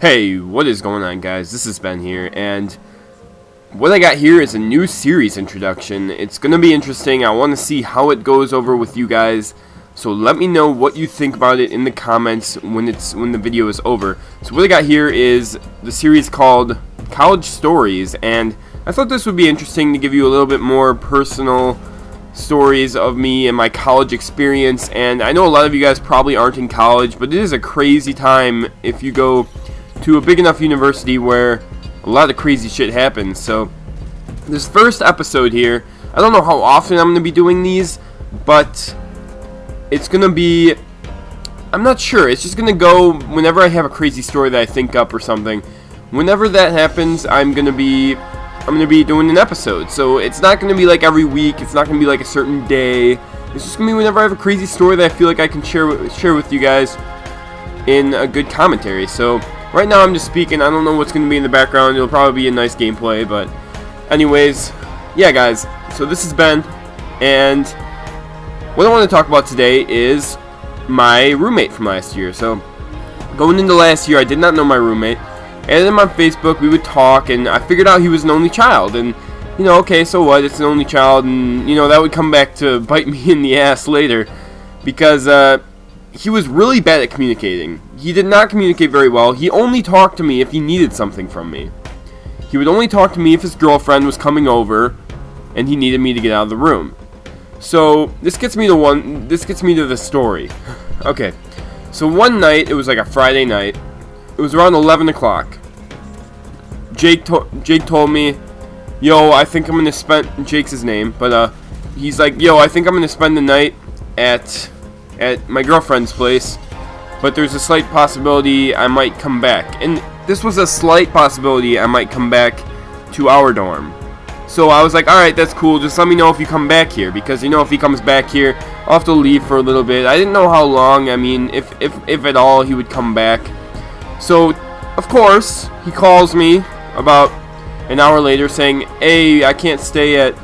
Hey, what is going on, guys? This is Ben here, and what I got here is a new series introduction. It's going to be interesting. I want to see how it goes over with you guys, so let me know what you think about it in the comments when the video is over. So what I got here is the series called College Stories, and I thought this would be interesting to give you a little bit more personal stories of me and my college experience. And I know a lot of you guys probably aren't in college, but it is a crazy time if you go to a big enough university where a lot of crazy shit happens. So this first episode here, I don't know how often I'm going to be doing these, but it's going to be, I'm not sure, it's just going to go whenever I have a crazy story that I think up or something. Whenever that happens, I'm going to be doing an episode. So it's not going to be like every week, it's not going to be like a certain day. It's just going to be whenever I have a crazy story that I feel like I can share with you guys in a good commentary. So right now I'm just speaking. I don't know what's going to be in the background. It'll probably be a nice gameplay, but anyways, yeah guys, so this is Ben, and what I want to talk about today is my roommate from last year. So going into last year, I did not know my roommate. Added him on Facebook, we would talk, and I figured out he was an only child, and you know, okay, so what, it's an only child, and you know, that would come back to bite me in the ass later, because he was really bad at communicating. He did not communicate very well. He only talked to me if he needed something from me. He would only talk to me if his girlfriend was coming over and he needed me to get out of the room. So this gets me to the story. Okay, so one night, it was like a Friday night. It was around 11 o'clock. Jake told me, yo, I think I'm gonna spend, Jake's his name, but he's like, yo, I think I'm gonna spend the night at my girlfriend's place, but there's a slight possibility I might come back. And this was a slight possibility I might come back to our dorm. So I was like, alright, that's cool, just let me know if you come back here, because you know, if he comes back here, I'll have to leave for a little bit. I didn't know how long, I mean, if at all he would come back. So of course he calls me about an hour later saying, hey, I can't stay at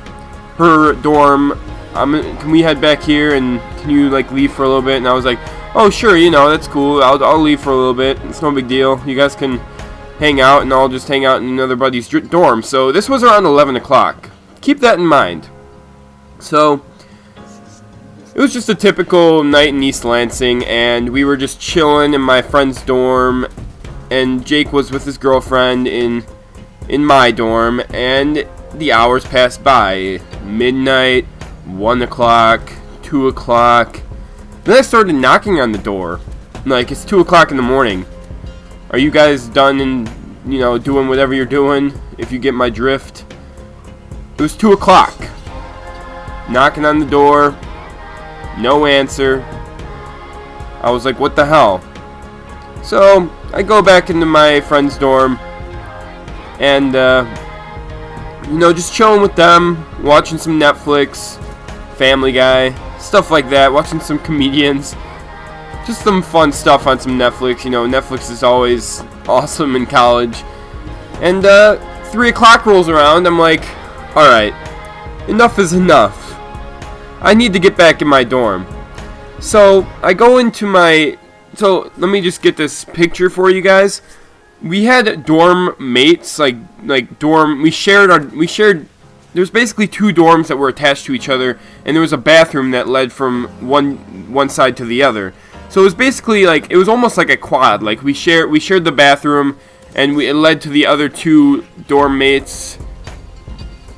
her dorm, can we head back here and can you like leave for a little bit? And I was like, oh sure, you know, that's cool, I'll leave for a little bit, it's no big deal, you guys can hang out and I'll just hang out in another buddy's dorm. So this was around 11 o'clock, keep that in mind. So it was just a typical night in East Lansing, and we were just chilling in my friend's dorm, and Jake was with his girlfriend in my dorm, and the hours passed by. Midnight, 1 o'clock, 2 o'clock. Then I started knocking on the door. Like, it's 2 o'clock in the morning. Are you guys done and, you know, doing whatever you're doing, if you get my drift? It was 2 o'clock. Knocking on the door. No answer. I was like, what the hell? So I go back into my friend's dorm, and you know, just chilling with them, watching some Netflix, Family Guy, stuff like that, watching some comedians, just some fun stuff on some Netflix. You know, Netflix is always awesome in college. And 3 o'clock rolls around, I'm like, alright, enough is enough. I need to get back in my dorm. So I go into my, so let me just get this picture for you guys. We had dorm mates, like dorm, we shared, there's basically two dorms that were attached to each other, and there was a bathroom that led from one side to the other. So it was basically like, it was almost like a quad, like we shared the bathroom, and it led to the other two dorm mates.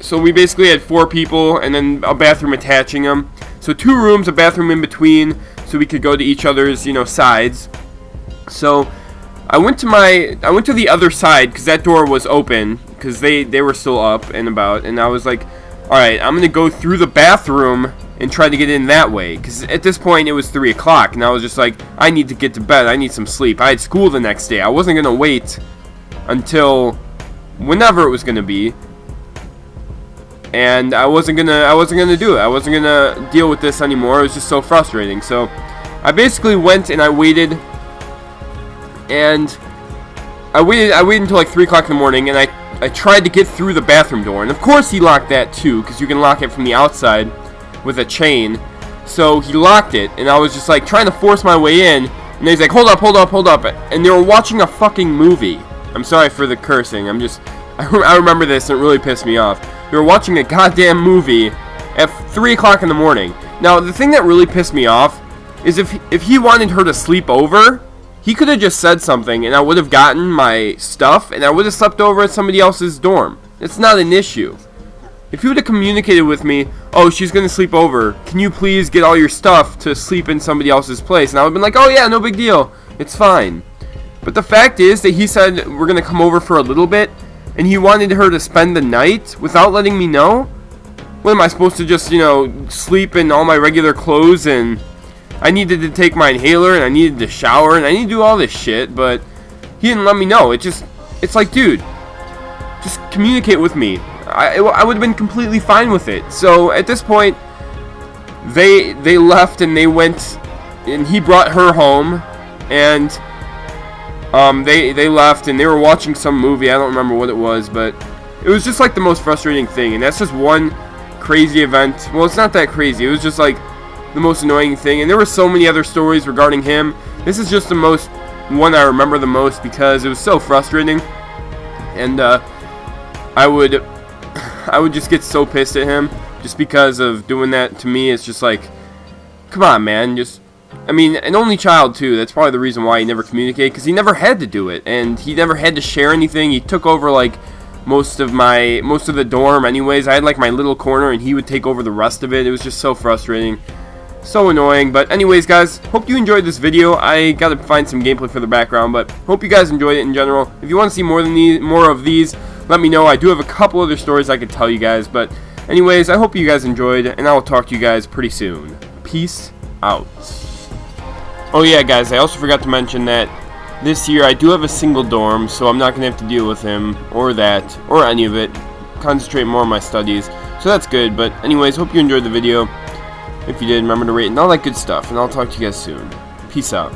So we basically had 4 people, and then a bathroom attaching them. So 2 rooms, a bathroom in between, so we could go to each other's, you know, sides. So I went to the other side, because that door was open, because they were still up and about, and I was like, alright, I'm going to go through the bathroom and try to get in that way, because at this point it was 3 o'clock, and I was just like, I need to get to bed, I need some sleep. I had school the next day, I wasn't going to wait until whenever it was going to be. And I wasn't gonna do it. I wasn't gonna deal with this anymore. It was just so frustrating. So I basically went and I waited, and I waited until like 3 o'clock in the morning, and I tried to get through the bathroom door, and of course he locked that too, because you can lock it from the outside with a chain. So he locked it, and I was just like trying to force my way in, And he's like, hold up, hold up, hold up. And they were watching a fucking movie. I'm sorry for the cursing. I remember this and it really pissed me off. They were watching a goddamn movie at 3 o'clock in the morning. Now, the thing that really pissed me off is if he wanted her to sleep over, he could have just said something and I would have gotten my stuff and I would have slept over at somebody else's dorm. It's not an issue. If he would have communicated with me, oh, she's going to sleep over, can you please get all your stuff to sleep in somebody else's place? And I would have been like, oh yeah, no big deal, it's fine. But the fact is that he said we're going to come over for a little bit, and he wanted her to spend the night without letting me know? What am I supposed to just, sleep in all my regular clothes, and I needed to take my inhaler, and I needed to shower, and I need to do all this shit, but he didn't let me know. It's like, dude, just communicate with me. I would have been completely fine with it. So at this point, they left and they went, and he brought her home, and they left and they were watching some movie. I don't remember what it was, but it was just like the most frustrating thing. And that's just one crazy event. Well, it's not that crazy. It was just like the most annoying thing. And there were so many other stories regarding him. This is just the one I remember the most because it was so frustrating. And I would just get so pissed at him just because of doing that to me. It's just like, come on, man. An only child too. That's probably the reason why he never communicated, because he never had to do it, and he never had to share anything. He took over like most of the dorm anyways. I had like my little corner and he would take over the rest of it. It was just so frustrating, so annoying. But anyways, guys, hope you enjoyed this video. I gotta find some gameplay for the background, but hope you guys enjoyed it in general. If you want to see more of these, let me know. I do have a couple other stories I could tell you guys, but anyways, I hope you guys enjoyed, and I will talk to you guys pretty soon. Peace out. Oh yeah, guys, I also forgot to mention that this year I do have a single dorm, so I'm not going to have to deal with him, or that, or any of it. Concentrate more on my studies, so that's good. But anyways, hope you enjoyed the video. If you did, remember to rate and all that good stuff, and I'll talk to you guys soon. Peace out.